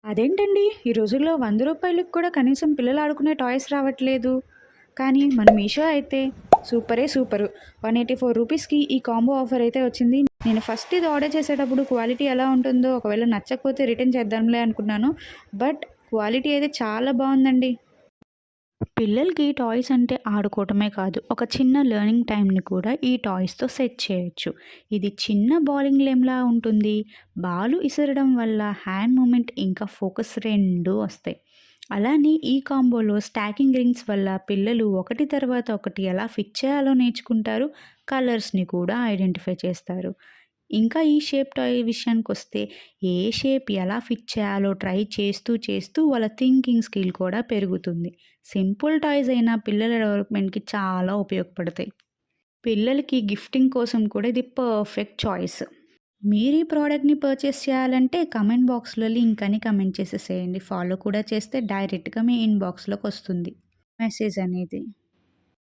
అదేంటండి ఈ రోజుల్లో ₹100కి కూడా కనీసం పిల్లలు ఆడుకునే టాయ్స్ రావట్లేదు. కానీ మన మీషో అయితే సూపరే సూపరు. ₹184కి ఈ కాంబో ఆఫర్ అయితే వచ్చింది. నేను ఫస్ట్ ఇది ఆర్డర్ చేసేటప్పుడు క్వాలిటీ ఎలా ఉంటుందో, ఒకవేళ నచ్చకపోతే రిటర్న్ చేద్దాంలే అనుకున్నాను. బట్ క్వాలిటీ అయితే చాలా బావుందండి. పిల్లలకి టాయ్స్ అంటే ఆడుకోవటమే కాదు, ఒక చిన్న లెర్నింగ్ టైంని కూడా ఈ టాయ్స్తో సెట్ చేయొచ్చు. ఇది చిన్న బౌలింగ్ లేమ్లా ఉంటుంది. బాలు ఇసరడం వల్ల హ్యాండ్ మూమెంట్ ఇంకా ఫోకస్ రెండూ వస్తాయి. అలానే ఈ కాంబోలో స్టాకింగ్ రింగ్స్ వల్ల పిల్లలు ఒకటి తర్వాత ఒకటి ఎలా ఫిట్ చేయాలో నేర్చుకుంటారు, కలర్స్ని కూడా ఐడెంటిఫై చేస్తారు. ఇంకా ఈ షేప్ టాయ్ విషయానికొస్తే ఏ షేప్ ఎలా ఫిట్ చేయాలో ట్రై చేస్తూ చేస్తూ వాళ్ళ థింకింగ్ స్కిల్ కూడా పెరుగుతుంది. సింపుల్ టాయ్స్ అయినా పిల్లల డెవలప్మెంట్‌కి చాలా ఉపయోగపడతాయి. పిల్లలకి గిఫ్టింగ్ కోసం కూడా ఇది పర్ఫెక్ట్ చాయిస్. మీరు ఈ ప్రోడక్ట్‌ని పర్చేస్ చేయాలంటే కామెంట్ బాక్స్‌లో లింక్ అని కామెంట్ చేసేసేయండి. ఫాలో కూడా చేస్తే డైరెక్ట్‌గా మీ ఇన్‌బాక్స్‌లోకి వస్తుంది మెసేజ్ అనేది.